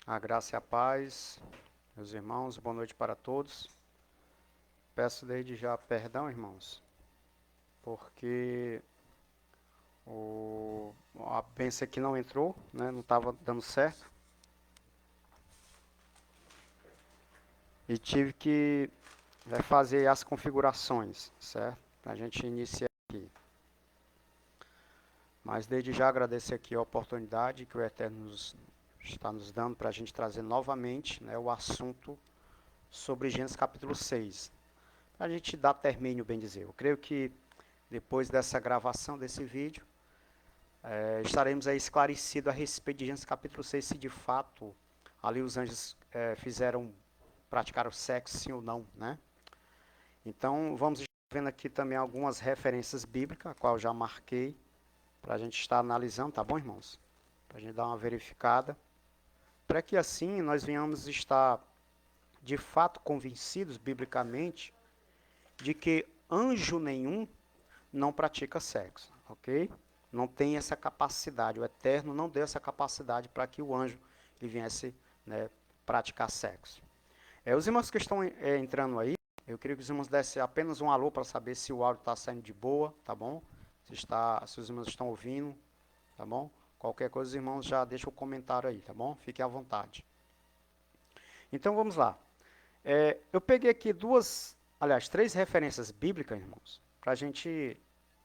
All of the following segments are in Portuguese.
A graça e a paz, meus irmãos, boa noite para todos. Peço desde já perdão, irmãos, porque a bênção aqui não entrou, né? Não estava dando certo. E tive que fazer as configurações, certo? Para a gente iniciar aqui. Mas desde já agradecer aqui a oportunidade que o Eterno está nos dando para a gente trazer novamente, né, o assunto sobre Gênesis capítulo 6. Para a gente dar término, bem dizer. Eu creio que depois dessa gravação desse vídeo, estaremos aí esclarecidos a respeito de Gênesis capítulo 6, se de fato ali os anjos praticaram sexo, sim ou não, né? Então, vamos estar vendo aqui também algumas referências bíblicas, a qual eu já marquei, para a gente estar analisando, tá bom, irmãos? Para a gente dar uma verificada, para que assim nós venhamos estar de fato convencidos, biblicamente, de que anjo nenhum não pratica sexo, ok? Não tem essa capacidade, o Eterno não deu essa capacidade para que o anjo ele viesse, né, praticar sexo. Os irmãos que estão entrando aí, eu queria que os irmãos dessem apenas um alô para saber se o áudio está saindo de boa, tá bom? Se os irmãos estão ouvindo, tá bom? Qualquer coisa, os irmãos já deixam o comentário aí, tá bom? Fiquem à vontade. Então vamos lá. Eu peguei aqui três referências bíblicas, irmãos, para a gente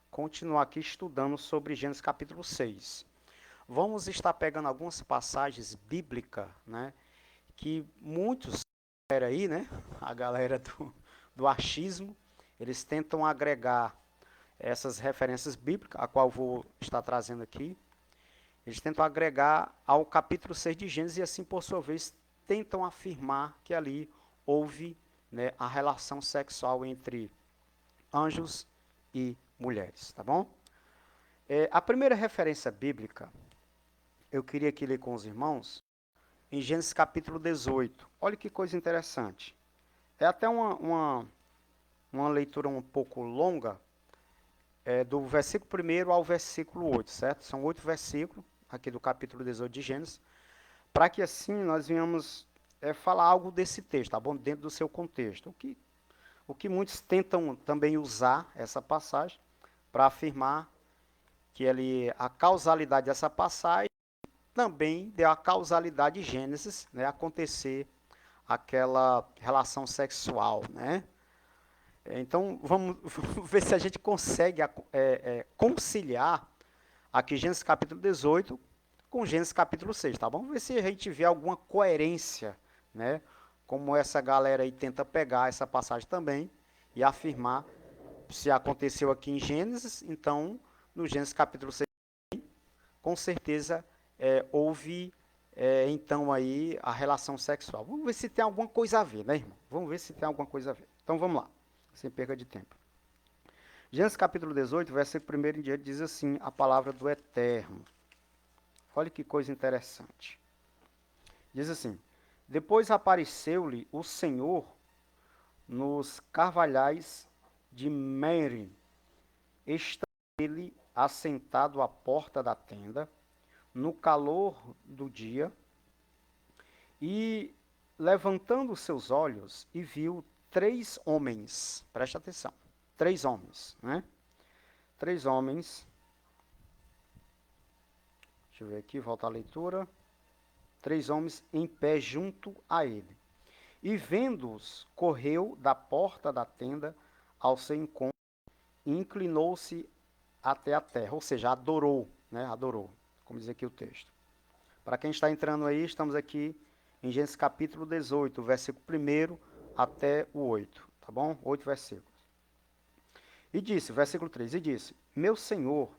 continuar aqui estudando sobre Gênesis capítulo 6. Vamos estar pegando algumas passagens bíblicas, né, que muitos aí, né, a galera do achismo, eles tentam agregar essas referências bíblicas, a qual vou estar trazendo aqui. Eles tentam agregar ao capítulo 6 de Gênesis e assim, por sua vez, tentam afirmar que ali houve, né, a relação sexual entre anjos e mulheres, tá bom? A primeira referência bíblica, eu queria aqui ler com os irmãos, em Gênesis capítulo 18. Olha que coisa interessante. É até uma leitura um pouco longa, do versículo 1 ao versículo 8, certo? São 8 versículos, aqui do capítulo 18 de Gênesis, para que assim nós venhamos falar algo desse texto, tá bom? Dentro do seu contexto. O que muitos tentam também usar essa passagem para afirmar que a causalidade dessa passagem também deu a causalidade de Gênesis, né, acontecer aquela relação sexual, né? Então, vamos ver se a gente consegue conciliar aqui Gênesis capítulo 18 com Gênesis capítulo 6, tá bom? Vamos ver se a gente vê alguma coerência, né? Como essa galera aí tenta pegar essa passagem também e afirmar se aconteceu aqui em Gênesis, então no Gênesis capítulo 6, com certeza houve então aí a relação sexual. Vamos ver se tem alguma coisa a ver, né, irmão? Vamos ver se tem alguma coisa a ver. Então vamos lá, sem perda de tempo. Gênesis capítulo 18, versículo 1 em diante, diz assim, a palavra do Eterno. Olha que coisa interessante. Diz assim, depois apareceu-lhe o Senhor nos carvalhais de Merim. Estava ele assentado à porta da tenda, no calor do dia, e levantando seus olhos, e viu 3 homens, preste atenção, 3 homens, né? 3 homens, deixa eu ver aqui, volta a leitura, 3 homens em pé junto a ele. E vendo-os, correu da porta da tenda ao seu encontro, e inclinou-se até a terra, ou seja, adorou, né? Adorou, como diz aqui o texto. Para quem está entrando aí, estamos aqui em Gênesis capítulo 18, versículo 1 até o 8, tá bom? 8 versículos. E disse, versículo 3, e disse, meu Senhor,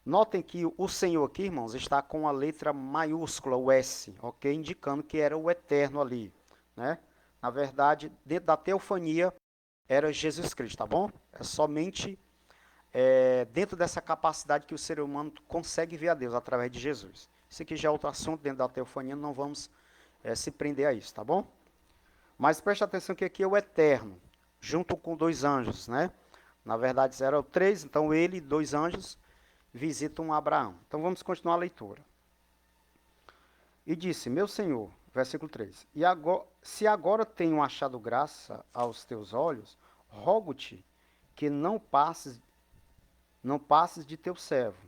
notem que o Senhor aqui, irmãos, está com a letra maiúscula, o S, ok? Indicando que era o Eterno ali, né? Na verdade, dentro da teofania, era Jesus Cristo, tá bom? É somente dentro dessa capacidade que o ser humano consegue ver a Deus através de Jesus. Isso aqui já é outro assunto dentro da teofania, não vamos se prender a isso, tá bom? Mas preste atenção que aqui é o Eterno, junto com 2 anjos, né? Na verdade eram 3, então ele e 2 anjos visitam Abraão. Então vamos continuar a leitura. E disse, meu senhor, versículo 3, e agora, se agora tenho achado graça aos teus olhos, rogo-te que não passes de teu servo,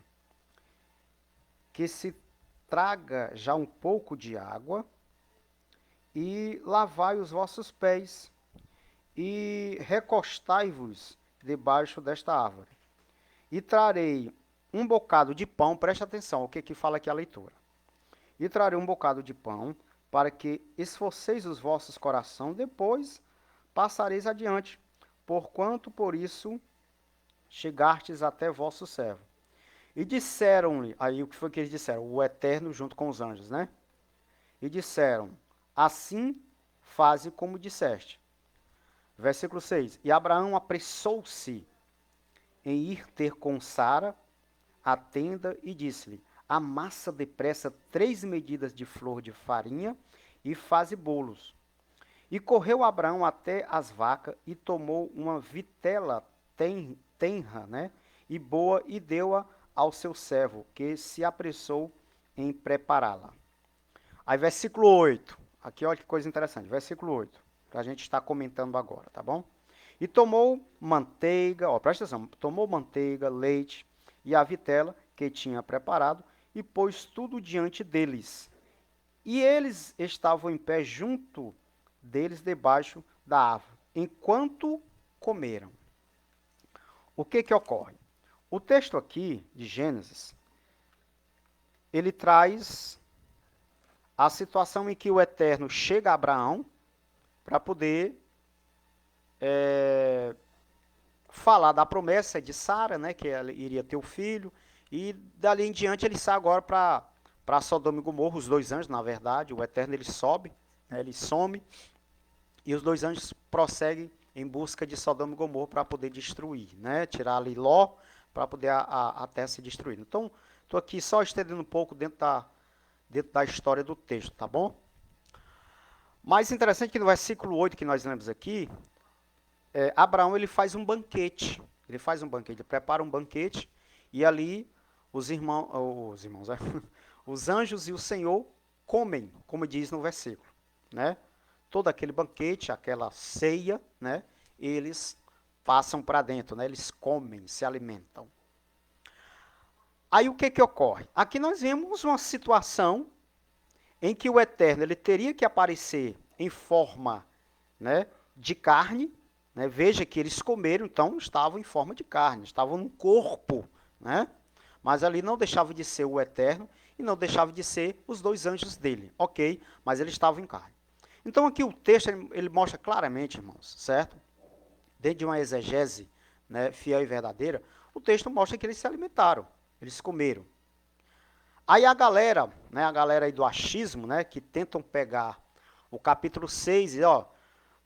que se traga já um pouco de água e lavai os vossos pés e recostai-vos debaixo desta árvore. E trarei um bocado de pão, preste atenção, o que fala aqui a leitura. E trarei um bocado de pão, para que esforceis os vossos corações, depois passareis adiante, porquanto por isso chegastes até vosso servo. E disseram-lhe, aí o que foi que eles disseram? O Eterno junto com os anjos, né? E disseram, assim faze como disseste. Versículo 6, e Abraão apressou-se em ir ter com Sara a tenda e disse-lhe, amassa depressa 3 medidas de flor de farinha e faze bolos. E correu Abraão até as vacas e tomou uma vitela tenra, né, e boa e deu-a ao seu servo, que se apressou em prepará-la. Aí versículo 8, aqui olha que coisa interessante, versículo 8, que a gente está comentando agora, tá bom? E tomou manteiga, presta atenção, tomou manteiga, leite e a vitela que tinha preparado e pôs tudo diante deles. E eles estavam em pé junto deles debaixo da árvore, enquanto comeram. O que ocorre? O texto aqui de Gênesis, ele traz a situação em que o Eterno chega a Abraão para poder falar da promessa de Sara, né, que ela iria ter o filho, e dali em diante ele sai agora para Sodoma e Gomorra, os 2 anjos, na verdade, o Eterno ele sobe, né, ele some, e os 2 anjos prosseguem em busca de Sodoma e Gomorra para poder destruir, né, tirar ali Ló, para poder a terra ser destruída. Então, estou aqui só estendendo um pouco dentro da história do texto, tá bom? Mais interessante que no versículo 8 que nós lemos aqui, Abraão ele faz um banquete, ele prepara um banquete, e ali os anjos e o Senhor comem, como diz no versículo, né? Todo aquele banquete, aquela ceia, né? Eles passam para dentro, né? Eles comem, se alimentam. Aí o que ocorre? Aqui nós vemos uma situação em que o Eterno ele teria que aparecer em forma, né, de carne, né? Veja que eles comeram, então estavam em forma de carne, estavam no corpo, né? Mas ali não deixava de ser o Eterno e não deixava de ser os 2 anjos dele, ok? Mas eles estavam em carne. Então aqui o texto ele mostra claramente, irmãos, certo? Dentro de uma exegese, né, fiel e verdadeira, o texto mostra que eles se alimentaram, eles comeram. Aí a galera aí do achismo, né, que tentam pegar o capítulo 6 e,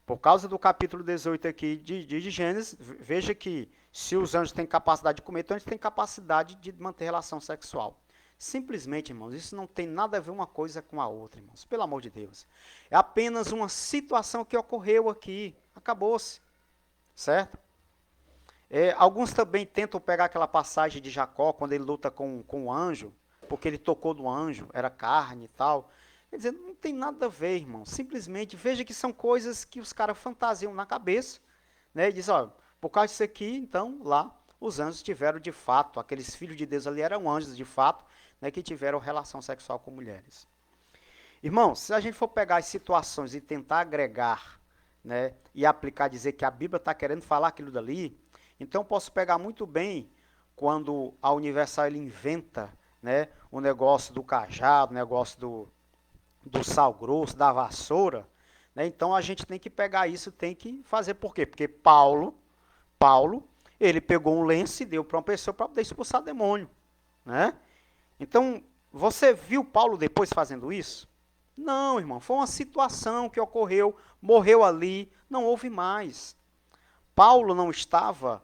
por causa do capítulo 18 aqui de Gênesis, veja que se os anjos têm capacidade de comer, então eles têm capacidade de manter relação sexual. Simplesmente, irmãos, isso não tem nada a ver uma coisa com a outra, irmãos. Pelo amor de Deus. É apenas uma situação que ocorreu aqui. Acabou-se. Certo? Alguns também tentam pegar aquela passagem de Jacó, quando ele luta com o anjo, porque ele tocou no anjo, era carne e tal. Quer dizer, não tem nada a ver, irmão. Simplesmente veja que são coisas que os caras fantasiam na cabeça, né? E diz, por causa disso aqui, então, lá, os anjos tiveram de fato, aqueles filhos de Deus ali eram anjos de fato, né, que tiveram relação sexual com mulheres. Irmãos, se a gente for pegar as situações e tentar agregar, né, e aplicar, dizer que a Bíblia está querendo falar aquilo dali, então posso pegar muito bem quando a Universal ele inventa, né, o negócio do cajado, o negócio do sal grosso, da vassoura, né? Então a gente tem que pegar isso, tem que fazer por quê? Porque Paulo, ele pegou um lenço e deu para uma pessoa para poder expulsar demônio, né? Então, você viu Paulo depois fazendo isso? Não, irmão, foi uma situação que ocorreu, morreu ali, não houve mais. Paulo não estava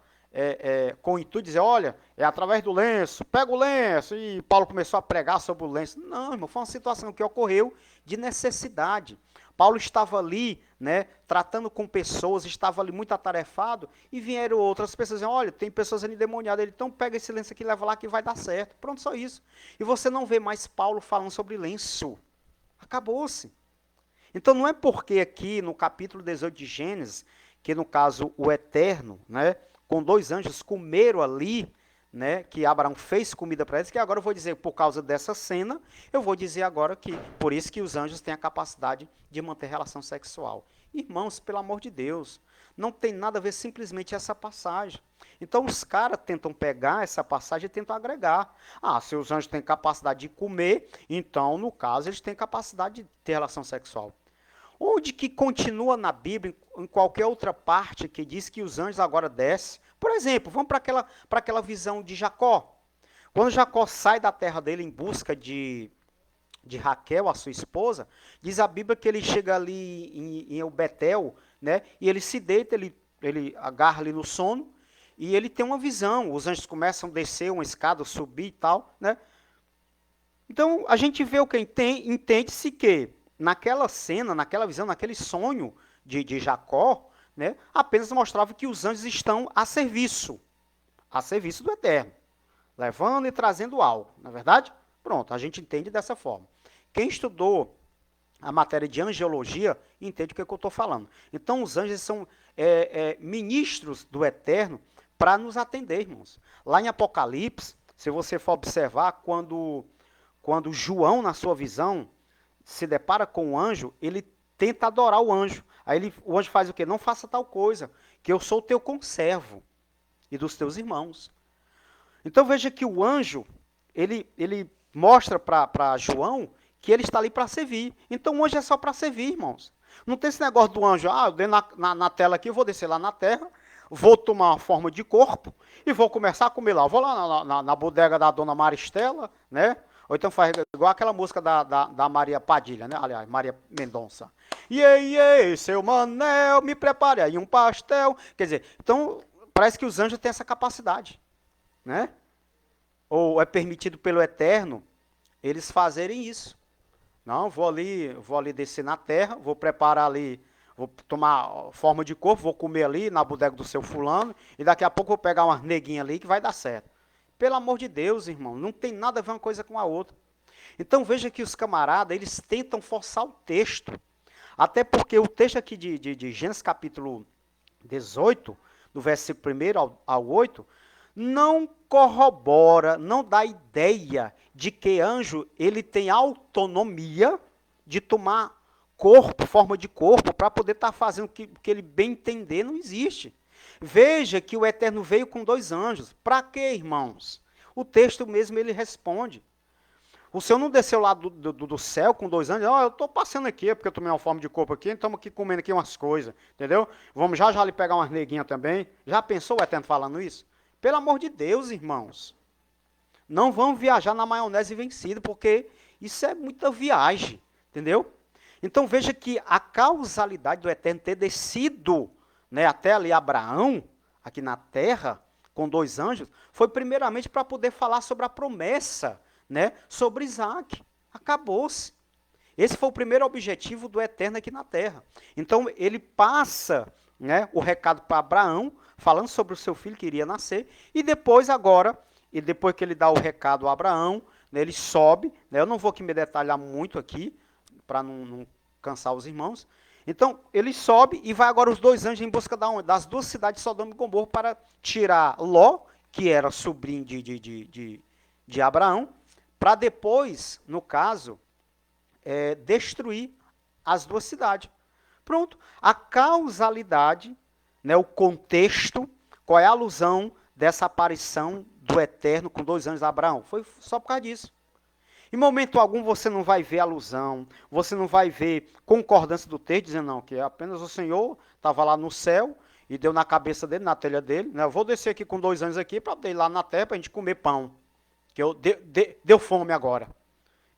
com o intuito de dizer, olha, é através do lenço, pega o lenço, e Paulo começou a pregar sobre o lenço. Não, irmão, foi uma situação que ocorreu de necessidade. Paulo estava ali, né, tratando com pessoas, estava ali muito atarefado, e vieram outras pessoas dizendo, olha, tem pessoas ali endemoniadas, então pega esse lenço aqui e leva lá que vai dar certo. Pronto, só isso. E você não vê mais Paulo falando sobre lenço. Acabou-se. Então não é porque aqui no capítulo 18 de Gênesis, que no caso o Eterno, né, com 2 anjos comeram ali, né, que Abraão fez comida para eles, que agora eu vou dizer por causa dessa cena, eu vou dizer agora que por isso que os anjos têm a capacidade de manter relação sexual. Irmãos, pelo amor de Deus, não tem nada a ver simplesmente essa passagem. Então os caras tentam pegar essa passagem e tentam agregar. Ah, se os anjos têm capacidade de comer, então no caso eles têm capacidade de ter relação sexual. Onde que continua na Bíblia, em qualquer outra parte, que diz que os anjos agora descem? Por exemplo, vamos para aquela visão de Jacó. Quando Jacó sai da terra dele em busca de Raquel, a sua esposa, diz a Bíblia que ele chega ali em Betel, né, e ele se deita, ele agarra ali no sono, e ele tem uma visão. Os anjos começam a descer uma escada, subir e tal, né? Então, a gente vê o que entende-se que naquela cena, naquela visão, naquele sonho de Jacó, né, apenas mostrava que os anjos estão a serviço do Eterno, levando e trazendo algo, não é verdade? Pronto, a gente entende dessa forma. Quem estudou a matéria de angiologia entende o que eu estou falando. Então, os anjos são ministros do Eterno para nos atender, irmãos. Lá em Apocalipse, se você for observar, quando João, na sua visão, se depara com o anjo, ele tenta adorar o anjo. Aí o anjo faz o quê? Não faça tal coisa, que eu sou o teu conservo e dos teus irmãos. Então veja que o anjo, ele mostra para João que ele está ali para servir. Então o anjo é só para servir, irmãos. Não tem esse negócio do anjo, eu dei na tela aqui, eu vou descer lá na terra, vou tomar uma forma de corpo e vou começar a comer lá. Eu vou lá na bodega da dona Maristela, né? Ou então faz igual aquela música da Maria Padilha, né? Aliás, Maria Mendonça. Iê, seu Manel, me prepare aí um pastel. Quer dizer, então parece que os anjos têm essa capacidade, né? Ou é permitido pelo Eterno eles fazerem isso. Não, vou ali descer na terra, vou preparar ali, vou tomar forma de corpo, vou comer ali na bodega do seu fulano, e daqui a pouco vou pegar umas neguinhas ali que vai dar certo. Pelo amor de Deus, irmão, não tem nada a ver uma coisa com a outra. Então veja que os camaradas, eles tentam forçar o texto. Até porque o texto aqui de Gênesis capítulo 18, do versículo 1 ao 8, não corrobora, não dá ideia de que anjo ele tem autonomia de tomar corpo, forma de corpo, para poder estar fazendo o que ele bem entender. Não existe. Veja que o Eterno veio com 2 anjos. Para quê, irmãos? O texto mesmo ele responde. O Senhor não desceu lá do céu com 2 anjos. Eu estou passando aqui, porque eu tomei uma forma de corpo aqui, estamos aqui comendo aqui umas coisas, entendeu? Vamos já lhe pegar umas neguinhas também. Já pensou o Eterno falando isso? Pelo amor de Deus, irmãos. Não vão viajar na maionese vencida, porque isso é muita viagem, entendeu? Então veja que a causalidade do Eterno ter descido, né, até ali Abraão, aqui na terra, com 2 anjos, foi primeiramente para poder falar sobre a promessa, né, sobre Isaac. Acabou-se. Esse foi o primeiro objetivo do Eterno aqui na terra. Então ele passa, né, o recado para Abraão, falando sobre o seu filho que iria nascer, e depois que ele dá o recado a Abraão, né, ele sobe, né, eu não vou aqui me detalhar muito aqui, para não cansar os irmãos. Então, ele sobe e vai agora os 2 anjos em busca das 2 cidades de Sodoma e Gomorra para tirar Ló, que era sobrinho de Abraão, para depois, no caso, destruir as 2 cidades. Pronto. A causalidade, né, o contexto, qual é a alusão dessa aparição do Eterno com 2 anjos de Abraão? Foi só por causa disso. Em momento algum você não vai ver alusão, você não vai ver concordância do texto, dizendo não, que apenas o Senhor estava lá no céu e deu na cabeça dele, na telha dele, né? Eu vou descer aqui com 2 anjos aqui para ir lá na terra para a gente comer pão, que deu fome agora.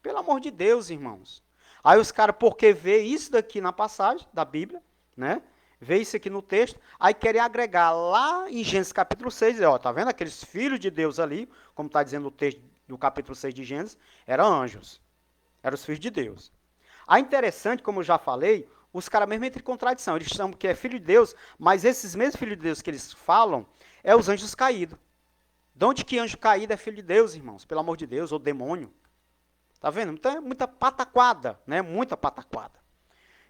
Pelo amor de Deus, irmãos. Aí os caras, porque vê isso daqui na passagem da Bíblia, né? Vê isso aqui no texto, aí querem agregar lá em Gênesis capítulo 6, ó, tá vendo aqueles filhos de Deus ali, como está dizendo o texto do capítulo 6 de Gênesis, eram anjos, eram os filhos de Deus. Aí interessante, como eu já falei, os caras mesmo entram em contradição, eles chamam que é filho de Deus, mas esses mesmos filhos de Deus que eles falam, é os anjos caídos. De onde que anjo caído é filho de Deus, irmãos? Pelo amor de Deus, ou demônio? Tá vendo? Então é muita pataquada, né? Muita pataquada.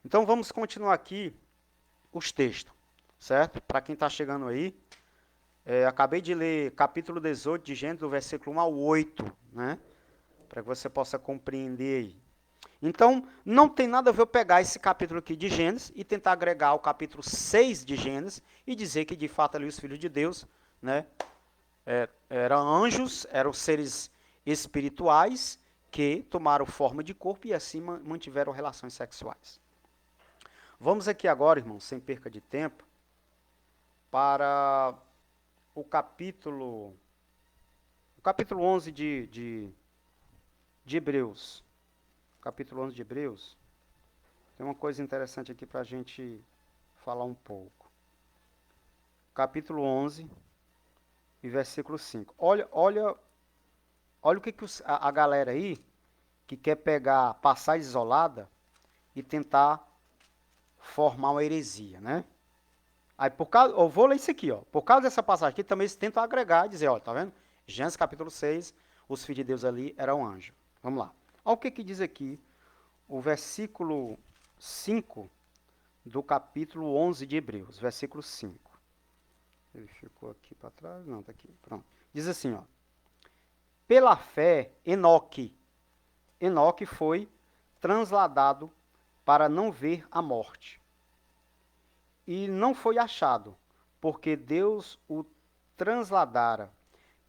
Então vamos continuar aqui os textos, certo? Para quem está chegando aí, acabei de ler capítulo 18 de Gênesis, do versículo 1 ao 8, né? Para que você possa compreender aí. Então, não tem nada a ver eu pegar esse capítulo aqui de Gênesis e tentar agregar o capítulo 6 de Gênesis e dizer que de fato ali os filhos de Deus, né, eram anjos, eram seres espirituais que tomaram forma de corpo e assim mantiveram relações sexuais. Vamos aqui agora, irmãos, sem perca de tempo, para o capítulo 11 de Hebreus. Capítulo 11 de Hebreus. Tem uma coisa interessante aqui para a gente falar um pouco. Capítulo 11 e versículo 5. Olha o que a galera aí, que quer pegar passagem isolada e tentar formar uma heresia, né? Aí, eu vou ler isso aqui, ó. Por causa dessa passagem aqui, também eles tentam agregar e dizer, ó, tá vendo? Gênesis capítulo 6, os filhos de Deus ali eram anjos. Vamos lá. Olha o que diz aqui o versículo 5 do capítulo 11 de Hebreus, versículo 5. Ele ficou aqui para trás? Não, está aqui. Pronto. Diz assim, ó. Pela fé, Enoque foi transladado para não ver a morte. E não foi achado, porque Deus o transladara,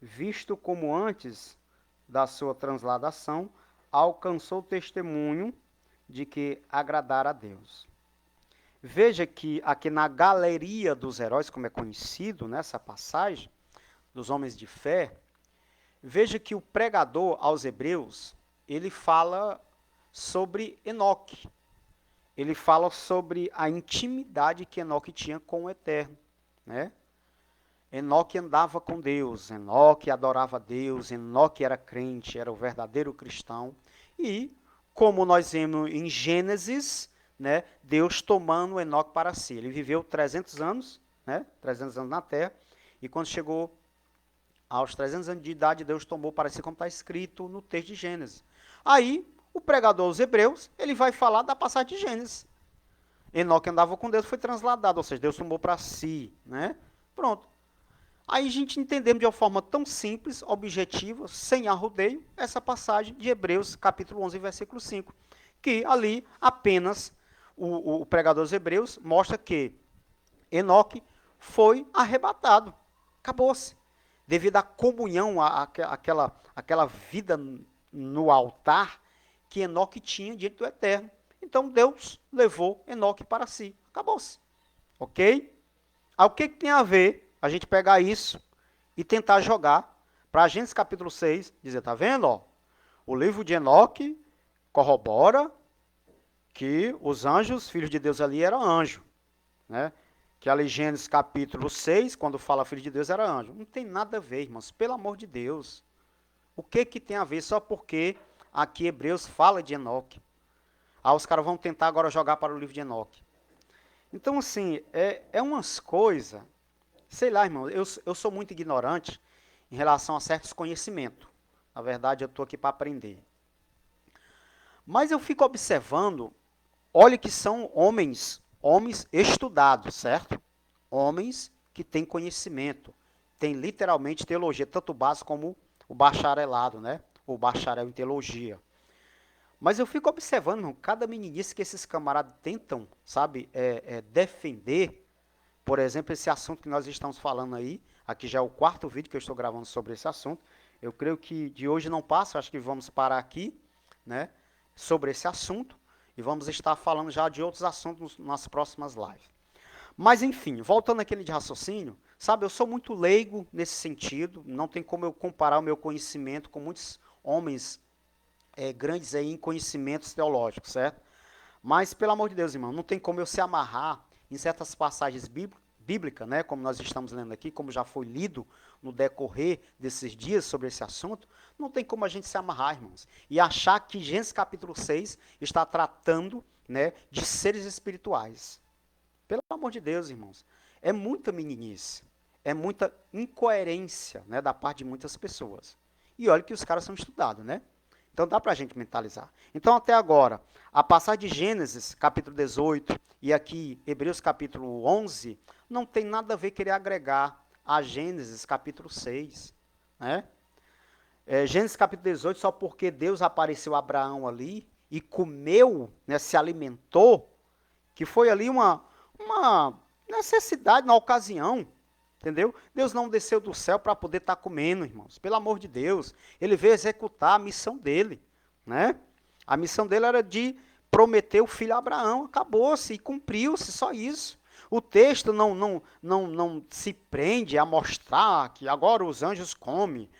visto como antes da sua transladação, alcançou testemunho de que agradara a Deus. Veja que aqui na galeria dos heróis, como é conhecido nessa passagem, dos homens de fé, veja que o pregador aos hebreus, ele fala sobre Enoque. Ele fala sobre a intimidade que Enoque tinha com o Eterno, né? Enoque andava com Deus, Enoque adorava Deus, Enoque era crente, era o verdadeiro cristão. E, como nós vemos em Gênesis, né, Deus tomando Enoque para si. Ele viveu 300 anos, né, 300 anos na terra, e quando chegou aos 300 anos de idade, Deus tomou para si, como está escrito no texto de Gênesis. Aí, o pregador aos hebreus, ele vai falar da passagem de Gênesis. Enoque andava com Deus, foi transladado, ou seja, Deus tomou para si, né? Pronto. Aí a gente entendemos de uma forma tão simples, objetiva, sem arrodeio, essa passagem de Hebreus, capítulo 11, versículo 5, que ali apenas o pregador dos hebreus mostra que Enoque foi arrebatado. Acabou-se. Devido à comunhão, àquela vida no altar que Enoque tinha diante do Eterno. Então Deus levou Enoque para si. Acabou-se. Ok? Aí o que tem a ver a gente pegar isso e tentar jogar para Gênesis capítulo 6, dizer, tá vendo? Ó, o livro de Enoque corrobora que os anjos, filhos de Deus ali, eram anjos. Né? Que ali Gênesis capítulo 6, quando fala filho de Deus, era anjo. Não tem nada a ver, irmãos, pelo amor de Deus. O que tem a ver só porque aqui Hebreus fala de Enoque? Aí os caras vão tentar agora jogar para o livro de Enoque. Então, assim, é umas coisas, sei lá, irmão, eu sou muito ignorante em relação a certos conhecimentos. Na verdade, eu estou aqui para aprender. Mas eu fico observando, olha que são homens estudados, certo? Homens que têm conhecimento, têm literalmente teologia, tanto básico como o bacharelado, né? O bacharel em teologia. Mas eu fico observando, irmão, cada meninice que esses camaradas tentam, sabe, defender, por exemplo, esse assunto que nós estamos falando aí, aqui já é o 4º vídeo que eu estou gravando sobre esse assunto, eu creio que de hoje não passa, acho que vamos parar aqui, né, sobre esse assunto, e vamos estar falando já de outros assuntos nas próximas lives. Mas, enfim, voltando àquele de raciocínio, sabe, eu sou muito leigo nesse sentido, não tem como eu comparar o meu conhecimento com muitos homens grandes aí em conhecimentos teológicos, certo? Mas, pelo amor de Deus, irmão, não tem como eu se amarrar em certas passagens bíblicas, né, como nós estamos lendo aqui, como já foi lido no decorrer desses dias sobre esse assunto, não tem como a gente se amarrar, irmãos, e achar que Gênesis capítulo 6 está tratando, né, de seres espirituais. Pelo amor de Deus, irmãos, é muita meninice, é muita incoerência, né, da parte de muitas pessoas. E olha que os caras são estudados, né? Então dá para a gente mentalizar. Então até agora, a passagem de Gênesis, capítulo 18, e aqui Hebreus capítulo 11, não tem nada a ver querer agregar a Gênesis capítulo 6, né? Gênesis capítulo 18, só porque Deus apareceu a Abraão ali e comeu, né, se alimentou, que foi ali uma necessidade na ocasião, entendeu? Deus não desceu do céu para poder estar comendo, irmãos, pelo amor de Deus. Ele veio executar a missão dele, né? A missão dele era de prometer o filho a Abraão, acabou-se e cumpriu-se, só isso. O texto não se prende a mostrar que agora os anjos comem.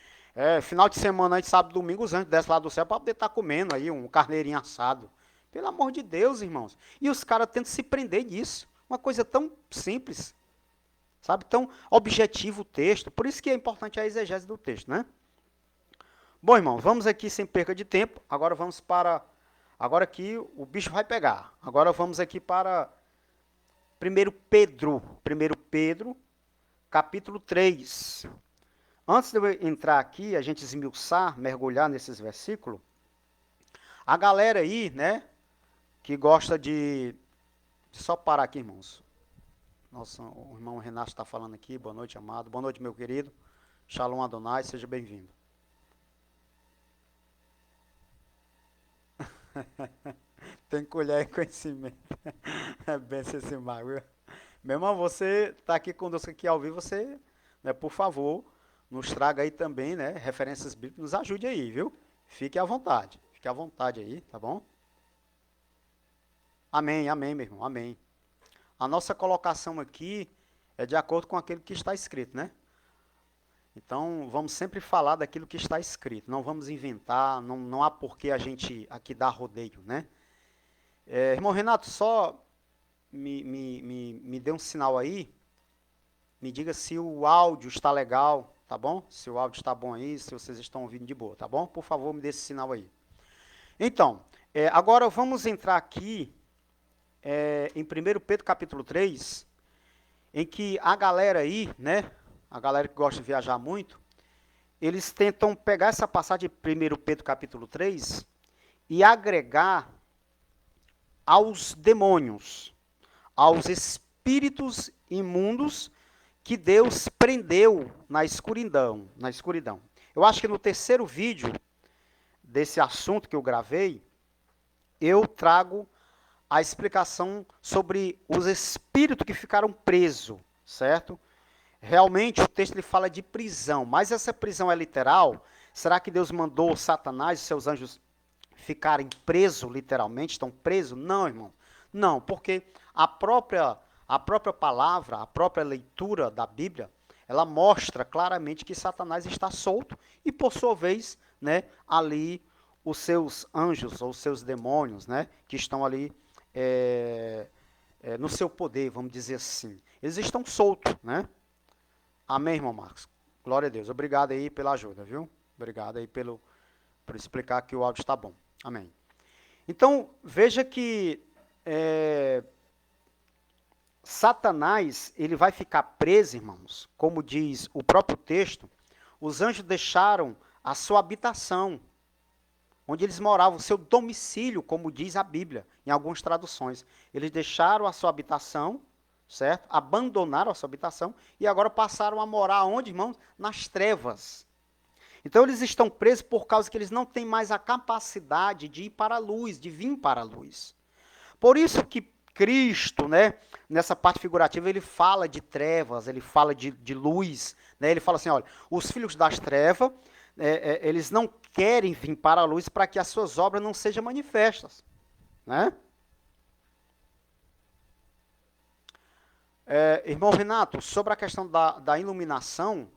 Final de semana, antes, sábado, domingo, os anjos descem lá do céu para poder estar comendo aí um carneirinho assado. Pelo amor de Deus, irmãos. E os caras tentam se prender nisso. Uma coisa tão simples, sabe? Tão objetivo o texto. Por isso que é importante a exegese do texto, né? Bom, irmãos, vamos aqui sem perca de tempo. Agora vamos para... Agora aqui o bicho vai pegar. Agora vamos aqui para 1 Pedro. 1 Pedro, capítulo 3. Antes de eu entrar aqui, a gente esmiuçar, mergulhar nesses versículos, a galera aí, né, que gosta de... Só parar aqui, irmãos. Nossa, o irmão Renato está falando aqui. Boa noite, amado. Boa noite, meu querido. Shalom Adonai, seja bem-vindo. Tem colher e conhecimento. É bem esse mago. Meu irmão, você está aqui conosco aqui ao vivo, você, né, por favor, nos traga aí também, né, referências bíblicas, nos ajude aí, viu? Fique à vontade aí, tá bom? Amém, amém, meu irmão, amém. A nossa colocação aqui é de acordo com aquilo que está escrito, né? Então, vamos sempre falar daquilo que está escrito, não vamos inventar, não há por que a gente aqui dar rodeio, né? Irmão Renato, só me dê um sinal aí, me diga se o áudio está legal, tá bom? Se o áudio está bom aí, se vocês estão ouvindo de boa, tá bom? Por favor, me dê esse sinal aí. Então, agora vamos entrar aqui em 1 Pedro capítulo 3, em que a galera aí, né, a galera que gosta de viajar muito, eles tentam pegar essa passagem de 1 Pedro capítulo 3 e agregar aos demônios, aos espíritos imundos que Deus prendeu na escuridão. Eu acho que no terceiro vídeo desse assunto que eu gravei, eu trago a explicação sobre os espíritos que ficaram presos, certo? Realmente o texto ele fala de prisão, mas essa prisão é literal? Será que Deus mandou Satanás e seus anjos ficarem presos, literalmente? Estão presos? Não, irmão. Não, porque a própria palavra, a própria leitura da Bíblia, ela mostra claramente que Satanás está solto e, por sua vez, né, ali os seus anjos ou os seus demônios, né, que estão ali no seu poder, vamos dizer assim. Eles estão soltos, né? Amém, irmão Marcos? Glória a Deus. Obrigado aí pela ajuda, viu? Obrigado aí por explicar que o áudio está bom. Amém. Então, veja que Satanás, ele vai ficar preso, irmãos, como diz o próprio texto, os anjos deixaram a sua habitação, onde eles moravam, o seu domicílio, como diz a Bíblia, em algumas traduções. Eles deixaram a sua habitação, certo? Abandonaram a sua habitação e agora passaram a morar onde, irmãos? Nas trevas. Então eles estão presos por causa que eles não têm mais a capacidade de ir para a luz, de vir para a luz. Por isso que Cristo, né, nessa parte figurativa, ele fala de trevas, ele fala de luz, né? Ele fala assim, olha, os filhos das trevas, eles não querem vir para a luz para que as suas obras não sejam manifestas, né? Irmão Renato, sobre a questão da iluminação,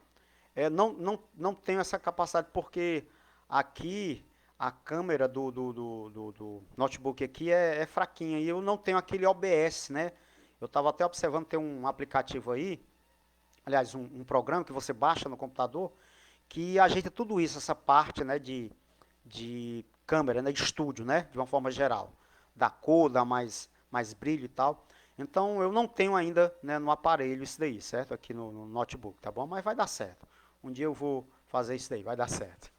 não tenho essa capacidade, porque aqui a câmera do notebook aqui é fraquinha e eu não tenho aquele OBS, né? Eu estava até observando, tem um aplicativo aí, aliás, um programa que você baixa no computador, que ajeita tudo isso, essa parte, né, de câmera, né, de estúdio, né, de uma forma geral. Dá cor, dá mais brilho e tal. Então, eu não tenho ainda, né, no aparelho isso daí, certo? Aqui no notebook, tá bom? Mas vai dar certo. Um dia eu vou fazer isso daí, vai dar certo.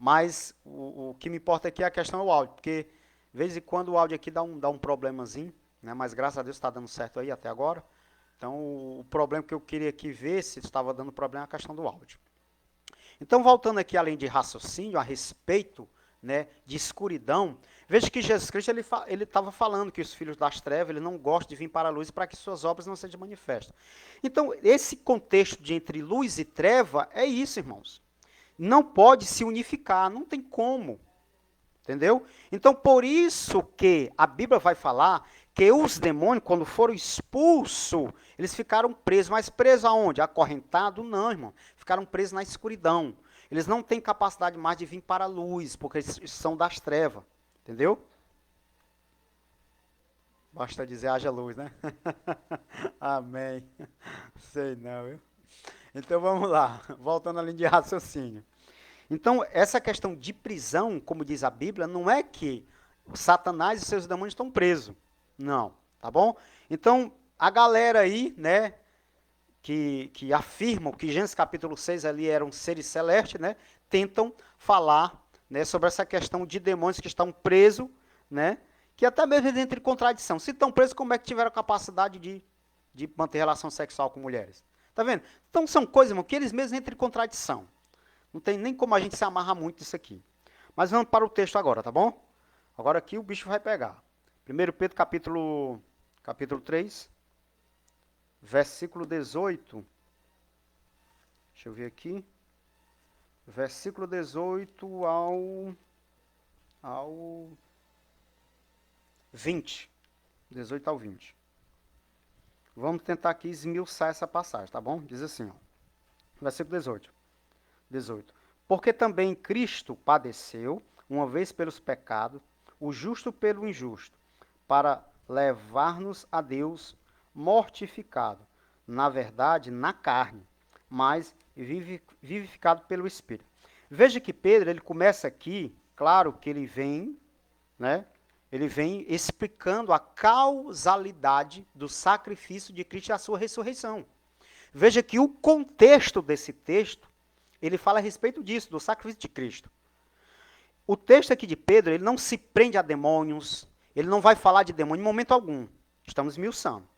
mas o que me importa aqui é a questão do áudio, porque de vez em quando o áudio aqui dá um problemazinho, né? Mas graças a Deus está dando certo aí até agora. Então o problema que eu queria aqui ver se estava dando problema é a questão do áudio. Então voltando aqui além de raciocínio a respeito, né, de escuridão, veja que Jesus Cristo ele estava falando que os filhos das trevas ele não gostam de vir para a luz para que suas obras não sejam manifestas. Então esse contexto de entre luz e treva é isso, irmãos. Não pode se unificar, não tem como. Entendeu? Então, por isso que a Bíblia vai falar que os demônios, quando foram expulsos, eles ficaram presos. Mas presos aonde? Acorrentado? Não, irmão. Ficaram presos na escuridão. Eles não têm capacidade mais de vir para a luz, porque eles são das trevas. Entendeu? Basta dizer, haja luz, né? Amém. Sei não, viu? Então, vamos lá. Voltando à linha de raciocínio. Então, essa questão de prisão, como diz a Bíblia, não é que Satanás e seus demônios estão presos. Não, tá bom? Então, a galera aí, né, que afirmam que Gênesis capítulo 6 ali eram seres celestes, né, tentam falar, né, sobre essa questão de demônios que estão presos, né, que até mesmo entra em contradição. Se estão presos, como é que tiveram a capacidade de manter relação sexual com mulheres? Tá vendo? Então, são coisas, irmão, que eles mesmos entram em contradição. Não tem nem como a gente se amarrar muito disso aqui. Mas vamos para o texto agora, tá bom? Agora aqui o bicho vai pegar. 1 Pedro capítulo 3, versículo 18. Deixa eu ver aqui. Versículo 18 ao 20. 18 ao 20. Vamos tentar aqui esmiuçar essa passagem, tá bom? Diz assim, ó. Versículo 18. Porque também Cristo padeceu, uma vez pelos pecados, o justo pelo injusto, para levar-nos a Deus mortificado, na verdade, na carne, mas vivificado pelo Espírito. Veja que Pedro, ele começa aqui, claro que ele vem, né? Ele vem explicando a causalidade do sacrifício de Cristo e a sua ressurreição. Veja que o contexto desse texto ele fala a respeito disso, do sacrifício de Cristo. O texto aqui de Pedro, ele não se prende a demônios, ele não vai falar de demônio em momento algum. Estamos esmiuçando.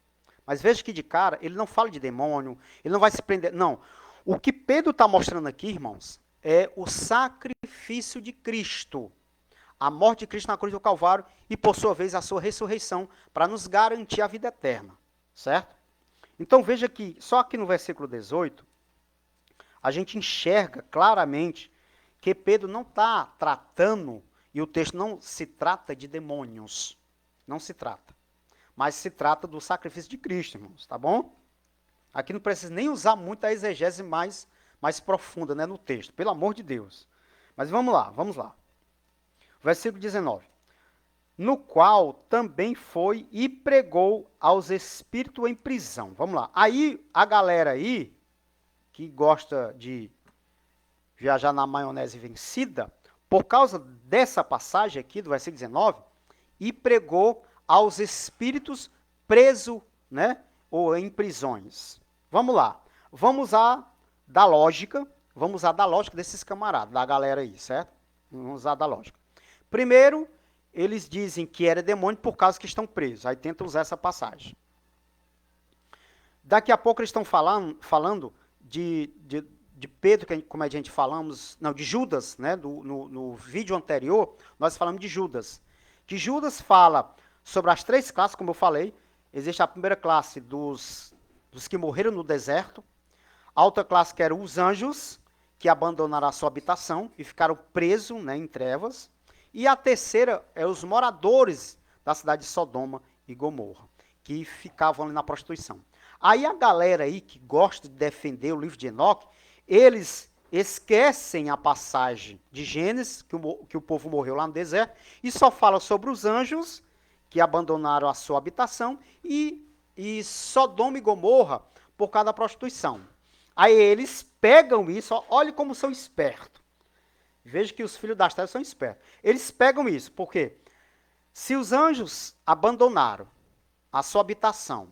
Mas veja que de cara, ele não fala de demônio, ele não vai se prender. Não. O que Pedro está mostrando aqui, irmãos, é o sacrifício de Cristo. A morte de Cristo na cruz do Calvário e, por sua vez, a sua ressurreição, para nos garantir a vida eterna. Certo? Então veja que, só aqui no versículo 18, a gente enxerga claramente que Pedro não está tratando, e o texto não se trata de demônios, não se trata, mas se trata do sacrifício de Cristo, irmãos, tá bom? Aqui não precisa nem usar muito a exegese mais profunda, né, no texto, pelo amor de Deus. Mas vamos lá. Versículo 19. No qual também foi e pregou aos espíritos em prisão. Vamos lá. Aí, a galera aí, que gosta de viajar na maionese vencida, por causa dessa passagem aqui, do versículo 19, e pregou aos espíritos presos, né, ou em prisões. Vamos lá. Vamos usar da lógica desses camaradas, da galera aí, certo? Vamos usar da lógica. Primeiro, eles dizem que era demônio por causa que estão presos. Aí tentam usar essa passagem. Daqui a pouco eles estão falando de Pedro, que como a gente falamos, não, de Judas, né? No vídeo anterior, nós falamos de Judas. Que Judas fala sobre as três classes, como eu falei. Existe a primeira classe dos que morreram no deserto. A outra classe que eram os anjos, que abandonaram a sua habitação e ficaram presos, né, em trevas. E a terceira é os moradores da cidade de Sodoma e Gomorra, que ficavam ali na prostituição. Aí a galera aí que gosta de defender o livro de Enoque, eles esquecem a passagem de Gênesis, que o povo morreu lá no deserto, e só fala sobre os anjos que abandonaram a sua habitação e Sodoma e Gomorra por causa da prostituição. Aí eles pegam isso, ó, olha como são espertos. Veja que os filhos das trevas são espertos. Eles pegam isso, porque se os anjos abandonaram a sua habitação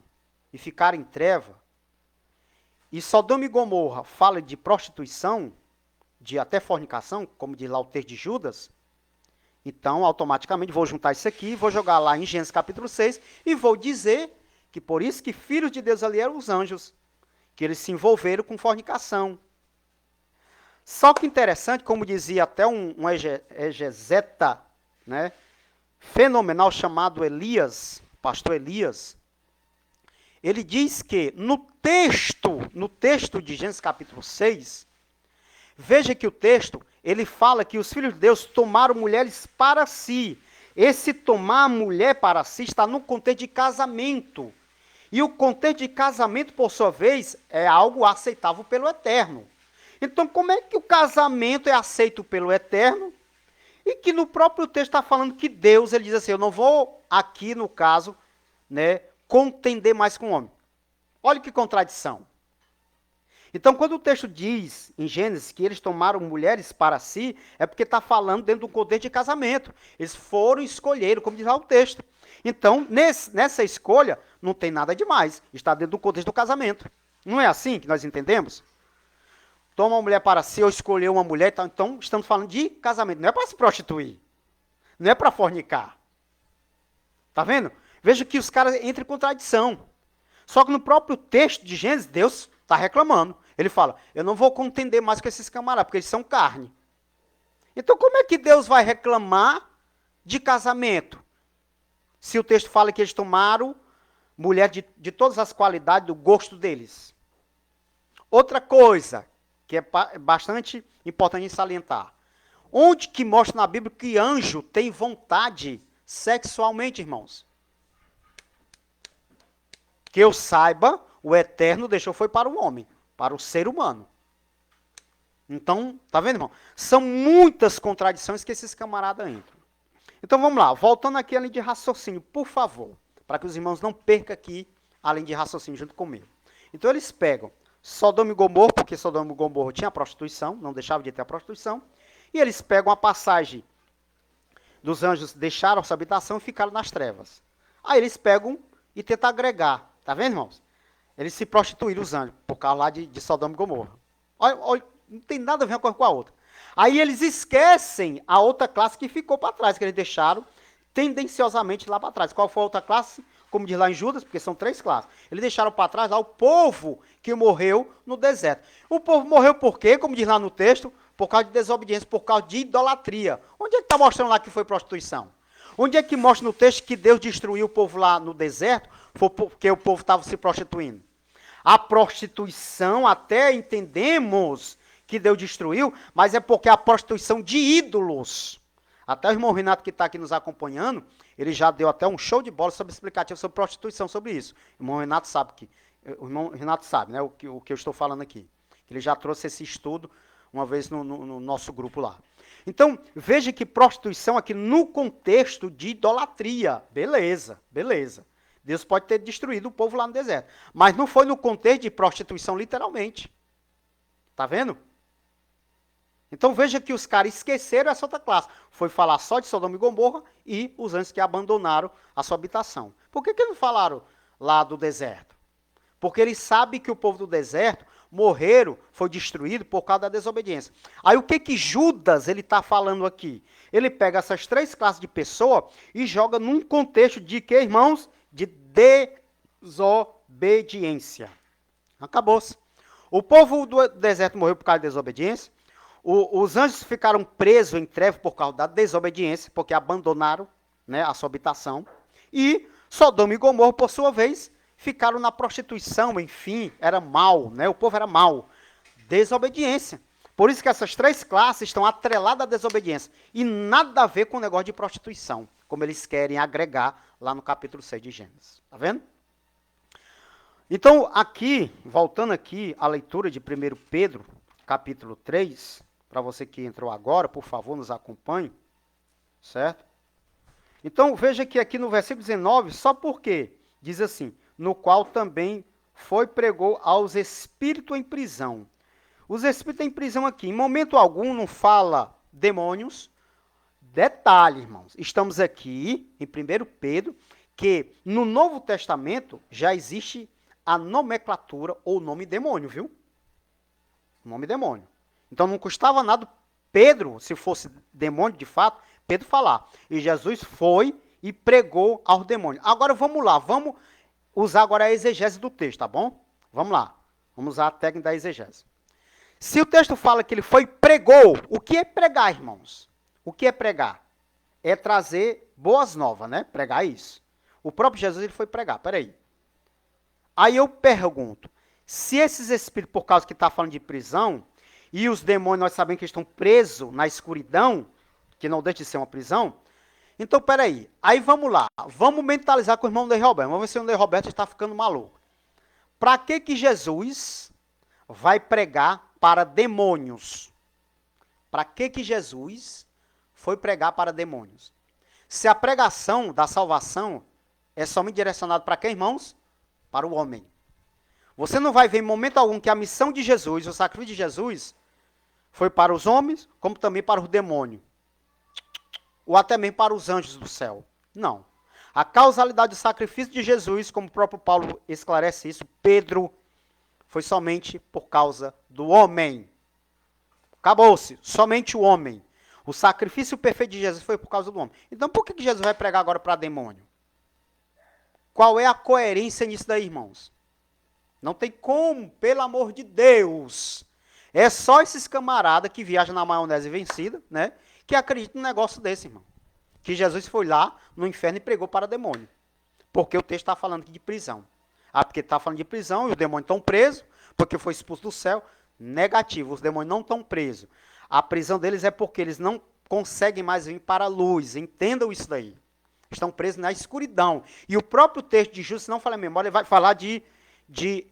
e ficaram em treva, e Sodoma e Gomorra fala de prostituição, de até fornicação, como diz lá o texto de Judas, então, automaticamente, vou juntar isso aqui, vou jogar lá em Gênesis capítulo 6, e vou dizer que por isso que filhos de Deus ali eram os anjos, que eles se envolveram com fornicação. Só que interessante, como dizia até um exegeta, né, fenomenal chamado Elias, pastor Elias, ele diz que no texto de Gênesis capítulo 6, veja que o texto, ele fala que os filhos de Deus tomaram mulheres para si. Esse tomar a mulher para si está no contexto de casamento. E o contexto de casamento, por sua vez, é algo aceitável pelo Eterno. Então, como é que o casamento é aceito pelo Eterno? E que no próprio texto está falando que Deus, ele diz assim, eu não vou aqui, no caso, né, contender mais com o homem. Olha que contradição. Então, quando o texto diz, em Gênesis, que eles tomaram mulheres para si, é porque está falando dentro do contexto de casamento. Eles foram escolheram, como diz lá o texto. Então, nessa escolha, não tem nada demais. Está dentro do contexto do casamento. Não é assim que nós entendemos? Toma uma mulher para si, ou escolher uma mulher, então estamos falando de casamento. Não é para se prostituir. Não é para fornicar. Está vendo? Veja que os caras entram em contradição. Só que no próprio texto de Gênesis, Deus está reclamando. Ele fala, eu não vou contender mais com esses camaradas, porque eles são carne. Então como é que Deus vai reclamar de casamento? Se o texto fala que eles tomaram mulher de todas as qualidades, do gosto deles. Outra coisa, que é bastante importante salientar. Onde que mostra na Bíblia que anjo tem vontade sexualmente, irmãos? Que eu saiba, o Eterno deixou foi para o homem, para o ser humano. Então, tá vendo, irmão? São muitas contradições que esses camaradas entram. Então, vamos lá. Voltando aqui à linha de raciocínio, por favor. Para que os irmãos não percam aqui a linha de raciocínio junto comigo. Então, eles pegam Sodoma e Gomorra, porque Sodoma e Gomorra tinha prostituição, não deixava de ter a prostituição. E eles pegam a passagem dos anjos, deixaram sua habitação e ficaram nas trevas. Aí eles pegam e tentam agregar. Tá vendo, irmãos? Eles se prostituíram, os anjos, por causa lá de Sodoma e Gomorra. Olha, não tem nada a ver uma coisa com a outra. Aí eles esquecem a outra classe que ficou para trás, que eles deixaram tendenciosamente lá para trás. Qual foi a outra classe? Como diz lá em Judas, porque são 3 classes. Eles deixaram para trás lá o povo que morreu no deserto. O povo morreu por quê? Como diz lá no texto, por causa de desobediência, por causa de idolatria. Onde é que está mostrando lá que foi prostituição? Onde é que mostra no texto que Deus destruiu o povo lá no deserto? Foi porque o povo estava se prostituindo. A prostituição, até entendemos que Deus destruiu, mas é porque a prostituição de ídolos. Até o irmão Renato, que está aqui nos acompanhando, ele já deu até um show de bola sobre explicativo sobre prostituição, sobre isso. O irmão Renato sabe, né, o que eu estou falando aqui. Ele já trouxe esse estudo uma vez no nosso grupo lá. Então, veja que prostituição aqui no contexto de idolatria. Beleza, beleza. Deus pode ter destruído o povo lá no deserto. Mas não foi no contexto de prostituição, literalmente. Tá vendo? Então veja que os caras esqueceram essa outra classe. Foi falar só de Sodoma e Gomorra e os anjos que abandonaram a sua habitação. Por que não falaram lá do deserto? Porque eles sabem que o povo do deserto morreram, foi destruído por causa da desobediência. Aí o que Judas ele está falando aqui? Ele pega essas 3 classes de pessoa e joga num contexto de que, irmãos? De desobediência. Acabou-se. O povo do deserto morreu por causa da desobediência. Os anjos ficaram presos em trevas por causa da desobediência, porque abandonaram, né, a sua habitação. E Sodoma e Gomorra, por sua vez, ficaram na prostituição, enfim, era mal, né? O povo era mal. Desobediência. Por isso que essas 3 classes estão atreladas à desobediência. E nada a ver com o negócio de prostituição, como eles querem agregar lá no capítulo 6 de Gênesis. Tá vendo? Então, aqui, voltando aqui à leitura de 1 Pedro, capítulo 3, para você que entrou agora, por favor, nos acompanhe, certo? Então, veja que aqui no versículo 19, só porque diz assim, no qual também foi pregou aos espíritos em prisão. Os espíritos em prisão aqui, em momento algum, não fala demônios. Detalhe, irmãos, estamos aqui em 1 Pedro, que no Novo Testamento já existe a nomenclatura ou nome demônio, viu? Nome demônio. Então não custava nada Pedro, se fosse demônio de fato, Pedro falar. E Jesus foi e pregou aos demônios. Agora vamos lá, vamos usar agora a exegese do texto, tá bom? Vamos lá, vamos usar a técnica da exegese. Se o texto fala que ele foi e pregou, o que é pregar, irmãos? O que é pregar? É trazer boas novas, né? Pregar isso. O próprio Jesus ele foi pregar, peraí. Aí eu pergunto, se esses espíritos, por causa que está falando de prisão, e os demônios nós sabemos que estão presos na escuridão, que não deixa de ser uma prisão, então peraí, aí vamos lá, vamos mentalizar com o irmão Ney Roberto, vamos ver se o Ney Roberto está ficando maluco. Para que Jesus vai pregar para demônios? Para que Jesus foi pregar para demônios? Se a pregação da salvação é somente direcionada para quem, irmãos? Para o homem. Você não vai ver em momento algum que a missão de Jesus, o sacrifício de Jesus, foi para os homens, como também para os demônios. Ou até mesmo para os anjos do céu. Não. A causalidade do sacrifício de Jesus, como o próprio Paulo esclarece isso, Pedro, foi somente por causa do homem. Acabou-se. Somente o homem. O sacrifício perfeito de Jesus foi por causa do homem. Então por que Jesus vai pregar agora para demônio? Qual é a coerência nisso daí, irmãos? Não tem como, pelo amor de Deus. É só esses camaradas que viajam na maionese vencida, né? Que acreditam num negócio desse, irmão. Que Jesus foi lá no inferno e pregou para demônio. Porque o texto está falando aqui de prisão. Ah, porque está falando de prisão e os demônios estão presos, porque foi expulso do céu. Negativo, os demônios não estão presos. A prisão deles é porque eles não conseguem mais vir para a luz. Entendam isso daí. Estão presos na escuridão. E o próprio texto de Judas, se não falha a memória, ele vai falar de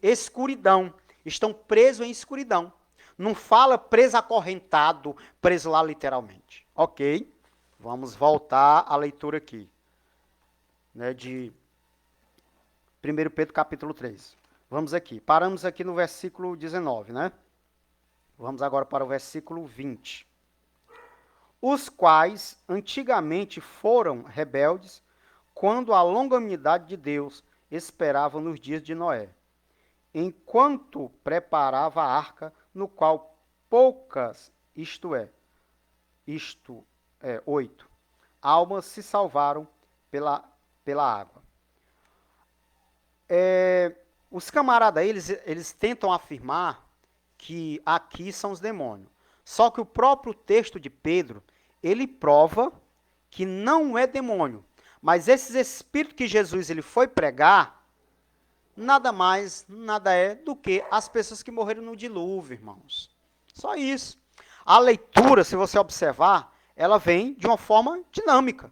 escuridão. Estão presos em escuridão. Não fala preso acorrentado, preso lá literalmente. Ok? Vamos voltar à leitura aqui. Né, de 1 Pedro capítulo 3. Vamos aqui. Paramos aqui no versículo 19, né? Vamos agora para o versículo 20. Os quais antigamente foram rebeldes, quando a longanimidade de Deus esperava nos dias de Noé, enquanto preparava a arca, no qual poucas, isto é, 8, almas se salvaram pela água. Os camaradas, eles tentam afirmar que aqui são os demônios. Só que o próprio texto de Pedro, ele prova que não é demônio. Mas esses espíritos que Jesus ele foi pregar, nada mais, nada é do que as pessoas que morreram no dilúvio, irmãos. Só isso. A leitura, se você observar, ela vem de uma forma dinâmica.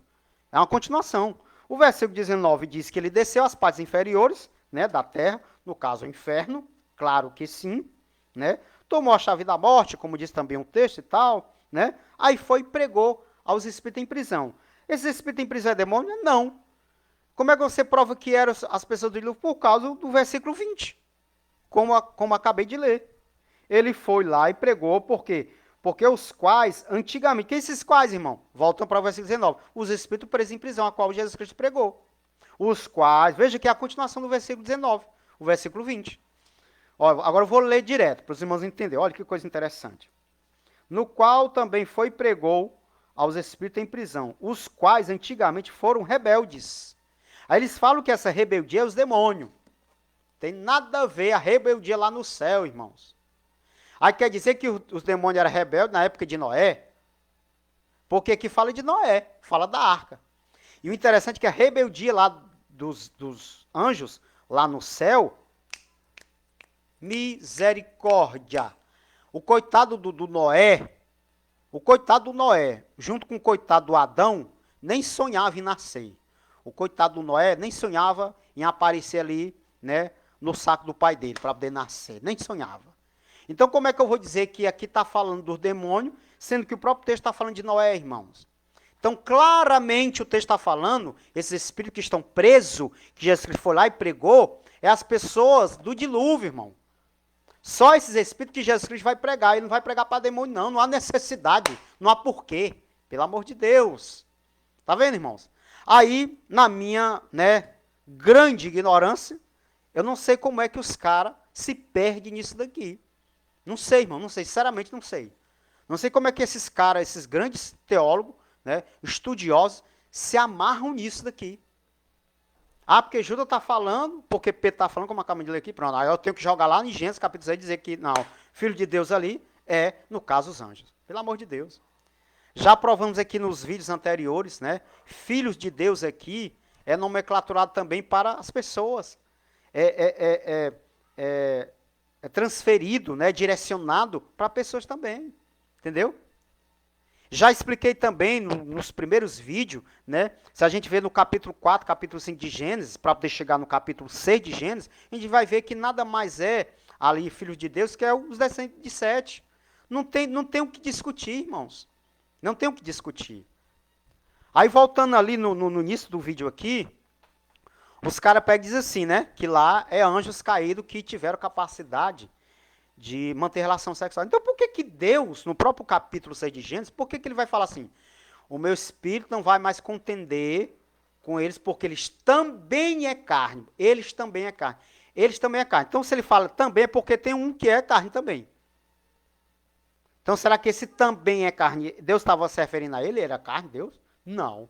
É uma continuação. O versículo 19 diz que ele desceu às partes inferiores, né, da terra, no caso o inferno, claro que sim, né? Tomou a chave da morte, como diz também um texto e tal, né? Aí foi e pregou aos espíritos em prisão. Esses espíritos em prisão é demônio? Não. Como é que você prova que eram as pessoas do dilúvio? Por causa do versículo 20, como acabei de ler. Ele foi lá e pregou, por quê? Porque os quais, antigamente, quem esses quais, irmão? Voltam para o versículo 19. Os espíritos presos em prisão, a qual Jesus Cristo pregou. Os quais, veja que é a continuação do versículo 19, o versículo 20. Olha, agora eu vou ler direto, para os irmãos entenderem. Olha que coisa interessante. No qual também foi e pregou aos espíritos em prisão, os quais antigamente foram rebeldes. Aí eles falam que essa rebeldia é os demônios. Tem nada a ver a rebeldia lá no céu, irmãos. Aí quer dizer que os demônios eram rebeldes na época de Noé? Porque aqui fala de Noé, fala da arca. E o interessante é que a rebeldia lá dos anjos, lá no céu, misericórdia. O coitado do Noé, junto com o coitado do Adão, nem sonhava em nascer. O coitado do Noé nem sonhava em aparecer ali, né, no saco do pai dele, para poder nascer. Nem sonhava. Então, como é que eu vou dizer que aqui está falando dos demônios, sendo que o próprio texto está falando de Noé, irmãos? Então, claramente o texto está falando, esses espíritos que estão presos, que Jesus foi lá e pregou, é as pessoas do dilúvio, irmão. Só esses espíritos que Jesus Cristo vai pregar. Ele não vai pregar para demônio, não. Não há necessidade, não há porquê. Pelo amor de Deus. Tá vendo, irmãos? Aí, na minha, né, grande ignorância, eu não sei como é que os caras se perdem nisso daqui. Não sei, irmão, não sei. Sinceramente, não sei. Não sei como é que esses caras, esses grandes teólogos, né, estudiosos, se amarram nisso daqui. Ah, porque Judas está falando, porque Pedro está falando, como acabamos de ler aqui, pronto. Aí eu tenho que jogar lá em Gênesis capítulo 6 e dizer que, não, filho de Deus ali é, no caso, os anjos. Pelo amor de Deus. Já provamos aqui nos vídeos anteriores, né? Filhos de Deus aqui é nomenclaturado também para as pessoas. É transferido, né? Direcionado para pessoas também. Entendeu? Já expliquei também nos primeiros vídeos, né? Se a gente vê no capítulo 4, capítulo 5 de Gênesis, para poder chegar no capítulo 6 de Gênesis, a gente vai ver que nada mais é ali filhos de Deus que é os descendentes de Sete. Não tem o que discutir, irmãos. Não tem o que discutir. Aí voltando ali no início do vídeo aqui, os caras pegam e dizem assim, né? Que lá é anjos caídos que tiveram capacidade de manter relação sexual. Então por que Deus, no próprio capítulo 6 de Gênesis, por que ele vai falar assim? O meu espírito não vai mais contender com eles, porque eles também é carne. Eles também é carne. Eles também é carne. Então se ele fala também é porque tem um que é carne também. Então, será que esse também é carne? Deus estava se referindo a ele? Era carne, Deus? Não.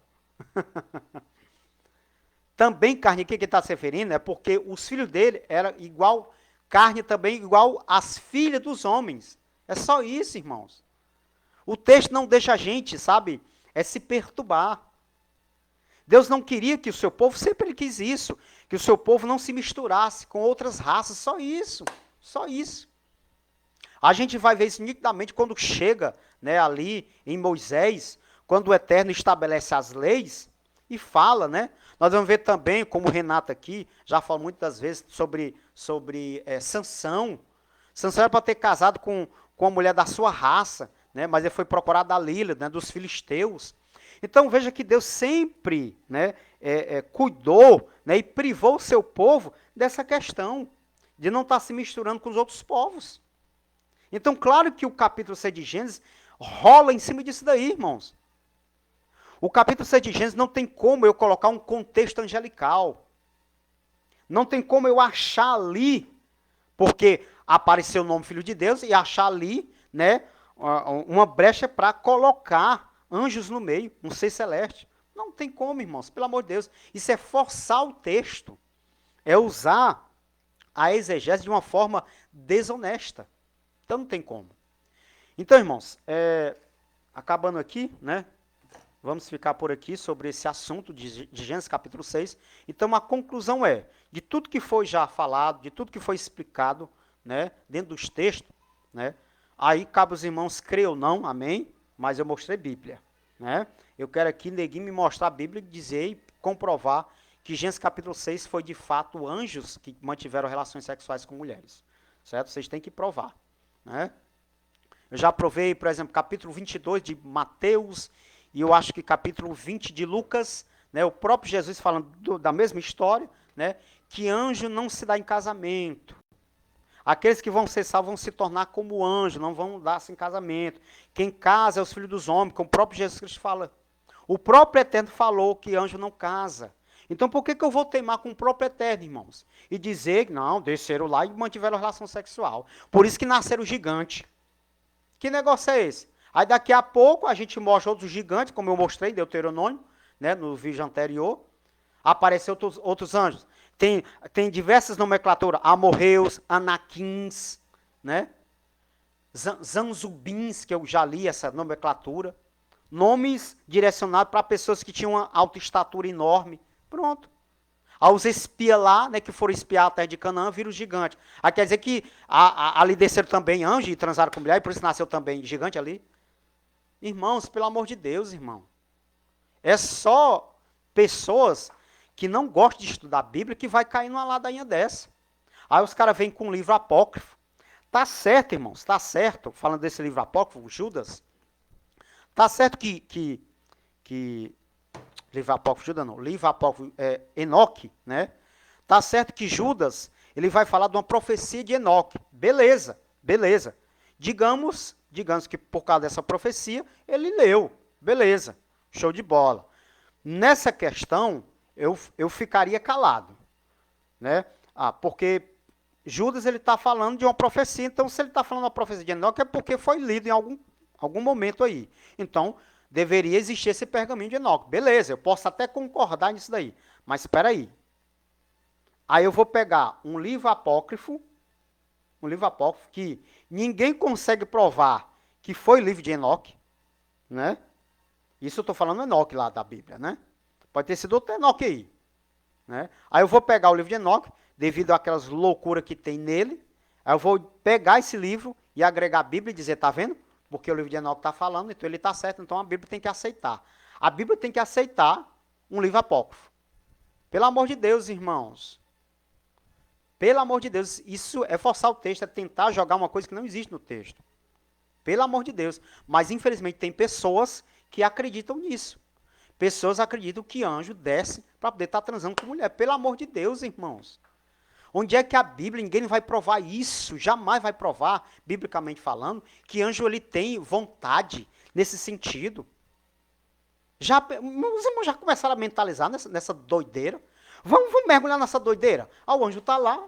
Também carne, o que ele está se referindo? É porque os filhos dele eram igual, carne também igual às filhas dos homens. É só isso, irmãos. O texto não deixa a gente, sabe, se perturbar. Deus não queria que o seu povo, sempre ele quis isso, que o seu povo não se misturasse com outras raças, só isso, só isso. A gente vai ver isso nitidamente quando chega, né, ali em Moisés, quando o Eterno estabelece as leis e fala, né? Nós vamos ver também, como o Renato aqui já falou muitas vezes sobre Sansão. Sansão era para ter casado com a mulher da sua raça, né, mas ele foi procurar Dalila, né, dos filisteus. Então veja que Deus sempre, né, cuidou, né, e privou o seu povo dessa questão de não estar se misturando com os outros povos. Então, claro que o capítulo 6 de Gênesis rola em cima disso daí, irmãos. O capítulo 6 de Gênesis não tem como eu colocar um contexto angelical. Não tem como eu achar ali, porque apareceu o nome Filho de Deus, e achar ali, né, uma brecha para colocar anjos no meio, um ser celeste. Não tem como, irmãos, pelo amor de Deus. Isso é forçar o texto. É usar a exegese de uma forma desonesta. Então não tem como. Então, irmãos, acabando aqui, né? Vamos ficar por aqui sobre esse assunto de Gênesis capítulo 6. Então a conclusão é, de tudo que foi já falado, de tudo que foi explicado, né, dentro dos textos, né? Aí cabe os irmãos crer ou não, amém? Mas eu mostrei Bíblia, né? Eu quero aqui ninguém me mostrar a Bíblia e dizer e comprovar que Gênesis capítulo 6 foi de fato anjos que mantiveram relações sexuais com mulheres. Certo? Vocês têm que provar. Né? Eu já provei, por exemplo, capítulo 22 de Mateus, e eu acho que capítulo 20 de Lucas, né, o próprio Jesus falando da mesma história, né, que anjo não se dá em casamento. Aqueles que vão ser salvos vão se tornar como anjo, não vão dar-se em casamento. Quem casa é os filhos dos homens, como o próprio Jesus Cristo fala. O próprio Eterno falou que anjo não casa. Então por que eu vou teimar com o próprio Eterno, irmãos? E dizer que não, desceram lá e mantiveram relação sexual. Por isso que nasceram gigantes. Que negócio é esse? Aí daqui a pouco a gente mostra outros gigantes, como eu mostrei em Deuteronômio, né, no vídeo anterior. Apareceu outros anjos. Tem diversas nomenclaturas. Amorreus, Anaquins, né? Zanzubins, que eu já li essa nomenclatura. Nomes direcionados para pessoas que tinham uma alta estatura enorme. Pronto. Aos espias lá, né, que foram espiar a terra de Canaã, viram os gigantes. Aí quer dizer que ali desceram também anjos e transaram com mulher, e por isso nasceu também gigante ali. Irmãos, pelo amor de Deus, irmão. É só pessoas que não gostam de estudar a Bíblia que vai cair numa ladainha dessa. Aí os caras vêm com um livro apócrifo. Tá certo, irmãos, tá certo. Falando desse livro apócrifo, Judas. Tá certo que livro apócrifo, Judas não, livro apócrifo Enoque, né? Tá certo que Judas, ele vai falar de uma profecia de Enoque. Beleza, beleza. Digamos que por causa dessa profecia, ele leu. Beleza, show de bola. Nessa questão, eu ficaria calado, né? Porque Judas, ele está falando de uma profecia, então se ele está falando de uma profecia de Enoque, é porque foi lido em Algum momento aí. Então, deveria existir esse pergaminho de Enoque. Beleza, eu posso até concordar nisso daí. Mas espera aí. Aí eu vou pegar um livro apócrifo que ninguém consegue provar que foi livro de Enoque, né? Isso eu estou falando Enoque lá da Bíblia, né? Pode ter sido outro Enoque aí, né? Aí eu vou pegar o livro de Enoque, devido àquelas loucuras que tem nele, aí eu vou pegar esse livro e agregar a Bíblia e dizer, tá vendo? Porque o livro de Enoque está falando, então ele está certo, então a Bíblia tem que aceitar. A Bíblia tem que aceitar um livro apócrifo. Pelo amor de Deus, irmãos. Pelo amor de Deus, isso é forçar o texto, é tentar jogar uma coisa que não existe no texto. Pelo amor de Deus. Mas, infelizmente, tem pessoas que acreditam nisso. Pessoas acreditam que anjo desce para poder estar transando com mulher. Pelo amor de Deus, irmãos. Onde é que a Bíblia, ninguém vai provar isso, jamais vai provar, biblicamente falando, que anjo ele tem vontade nesse sentido. Os irmãos já começaram a mentalizar nessa doideira. Vamos mergulhar nessa doideira. O anjo está lá,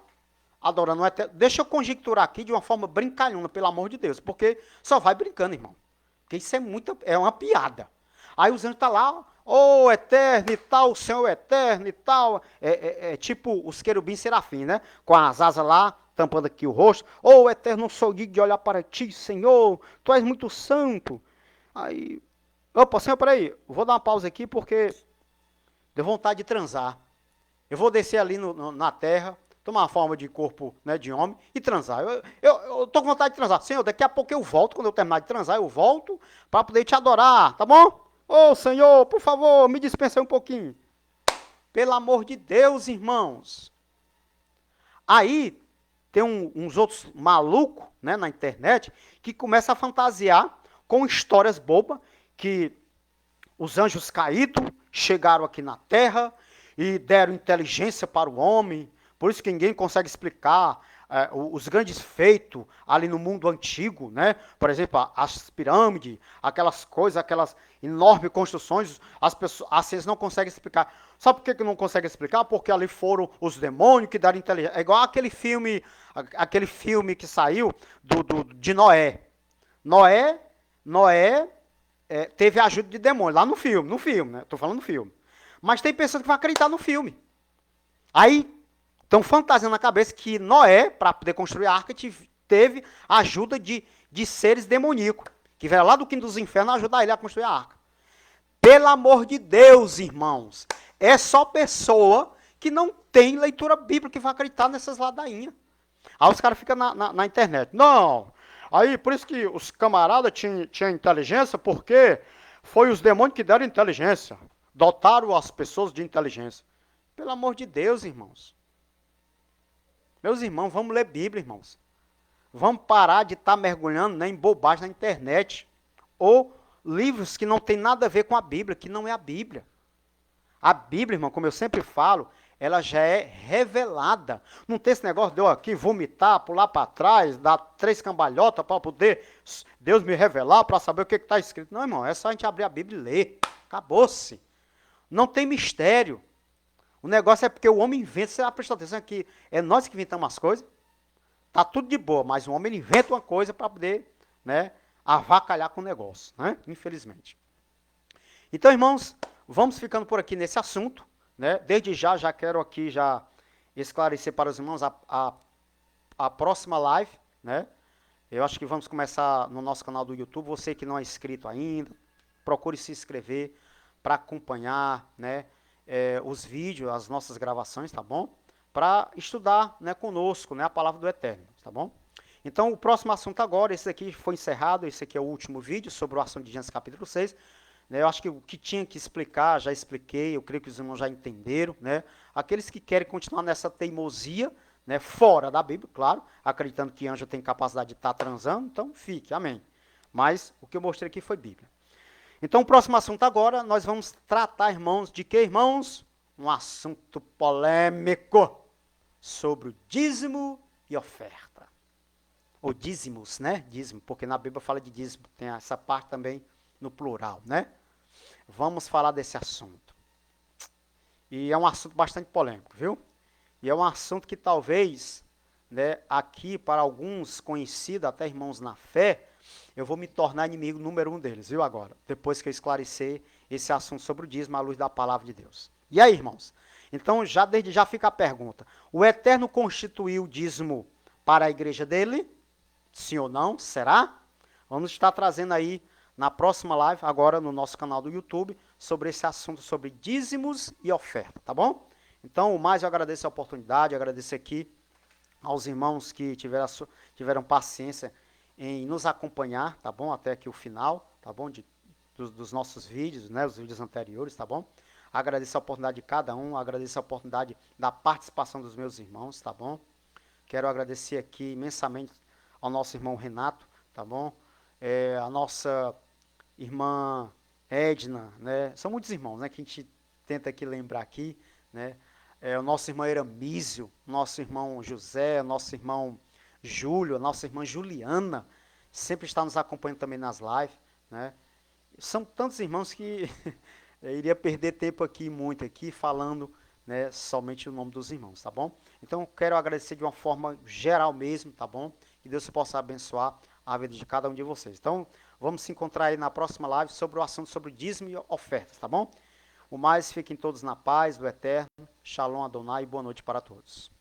adorando o Eterno. Deixa eu conjecturar aqui de uma forma brincalhona, pelo amor de Deus, porque só vai brincando, irmão. Porque isso é uma piada. Aí os anjos estão lá, ô Eterno e tal, Senhor Eterno e tal. Tipo os querubins serafins, né? Com as asas lá, tampando aqui o rosto. Ô Eterno, não sou digno de olhar para ti, Senhor. Tu és muito santo. Aí, opa, Senhor, peraí. Vou dar uma pausa aqui porque deu vontade de transar. Eu vou descer ali na terra, tomar uma forma de corpo, né, de homem e transar. Eu tô com vontade de transar. Senhor, daqui a pouco eu volto, quando eu terminar de transar, eu volto para poder te adorar, tá bom? Ô, Senhor, por favor, me dispensa um pouquinho. Pelo amor de Deus, irmãos. Aí, tem uns outros malucos, né, na internet, que começam a fantasiar com histórias bobas, que os anjos caídos chegaram aqui na terra e deram inteligência para o homem, por isso que ninguém consegue explicar os grandes feitos ali no mundo antigo, né? Por exemplo, as pirâmides, aquelas coisas, aquelas enormes construções, as ciência não consegue explicar. Sabe por que não consegue explicar? Porque ali foram os demônios que deram inteligência. É igual aquele filme que saiu de Noé. Noé teve a ajuda de demônio, lá no filme, né? Estou falando no filme. Mas tem pessoas que vão acreditar no filme. Aí, estão fantasiando na cabeça que Noé, para poder construir a arca, teve a ajuda de seres demoníacos, que vieram lá do quinto dos infernos ajudar ele a construir a arca. Pelo amor de Deus, irmãos, é só pessoa que não tem leitura bíblica que vai acreditar nessas ladainhas. Aí os caras ficam na internet. Não, aí por isso que os camaradas tinham inteligência, porque foi os demônios que deram inteligência. Dotaram as pessoas de inteligência. Pelo amor de Deus, irmãos. Meus irmãos, vamos ler Bíblia, irmãos. Vamos parar de estar mergulhando, né, em bobagem na internet. Ou livros que não tem nada a ver com a Bíblia, que não é a Bíblia. A Bíblia, irmão, como eu sempre falo, ela já é revelada. Não tem esse negócio de eu aqui vomitar, pular para trás, dar 3 cambalhotas para poder Deus me revelar, para saber o que está escrito. Não, irmão, é só a gente abrir a Bíblia e ler. Acabou-se. Não tem mistério. O negócio é porque o homem inventa, você prestou atenção que é nós que inventamos as coisas, tá tudo de boa, mas o homem inventa uma coisa para poder, né, avacalhar com o negócio, né, infelizmente. Então, irmãos, vamos ficando por aqui nesse assunto, né, desde já quero aqui já esclarecer para os irmãos a próxima live, né, eu acho que vamos começar no nosso canal do YouTube, você que não é inscrito ainda, procure se inscrever para acompanhar, né, os vídeos, as nossas gravações, tá bom? Para estudar, né, conosco, né, a palavra do Eterno, tá bom? Então, o próximo assunto agora, esse aqui foi encerrado, esse aqui é o último vídeo sobre o assunto de Gênesis capítulo 6. Né, eu acho que o que tinha que explicar, já expliquei, eu creio que os irmãos já entenderam, né? Aqueles que querem continuar nessa teimosia, né, fora da Bíblia, claro, acreditando que anjo tem capacidade de estar transando, então fique, amém. Mas o que eu mostrei aqui foi Bíblia. Então, o próximo assunto agora, nós vamos tratar, irmãos, de que, irmãos? Um assunto polêmico sobre o dízimo e oferta. Ou dízimos, né? Dízimo, porque na Bíblia fala de dízimo, tem essa parte também no plural, né? Vamos falar desse assunto. E é um assunto bastante polêmico, viu? E é um assunto que talvez, né, aqui para alguns conhecidos, até irmãos na fé, eu vou me tornar inimigo número 1 deles, viu agora? Depois que eu esclarecer esse assunto sobre o dízimo à luz da palavra de Deus. E aí, irmãos? Então, já desde já fica a pergunta. O Eterno constituiu o dízimo para a igreja dele? Sim ou não? Será? Vamos estar trazendo aí na próxima live, agora no nosso canal do YouTube, sobre esse assunto, sobre dízimos e oferta, tá bom? Então, o mais eu agradeço a oportunidade, agradeço aqui aos irmãos que tiveram paciência em nos acompanhar, tá bom? Até aqui o final, tá bom? Dos nossos vídeos, né? Os vídeos anteriores, tá bom? Agradeço a oportunidade de cada um, agradeço a oportunidade da participação dos meus irmãos, tá bom? Quero agradecer aqui imensamente ao nosso irmão Renato, tá bom? A nossa irmã Edna, né? São muitos irmãos, né? Que a gente tenta aqui lembrar aqui, né? O nosso irmão Eramísio, nosso irmão José, nosso irmão Júlio, a nossa irmã Juliana, sempre está nos acompanhando também nas lives, né? São tantos irmãos que eu iria perder tempo aqui, muito aqui, falando, né, somente o nome dos irmãos, tá bom? Então, quero agradecer de uma forma geral mesmo, tá bom? Que Deus possa abençoar a vida de cada um de vocês. Então, vamos se encontrar aí na próxima live sobre o assunto sobre dízimo e ofertas, tá bom? O mais, fiquem todos na paz do Eterno. Shalom Adonai e boa noite para todos.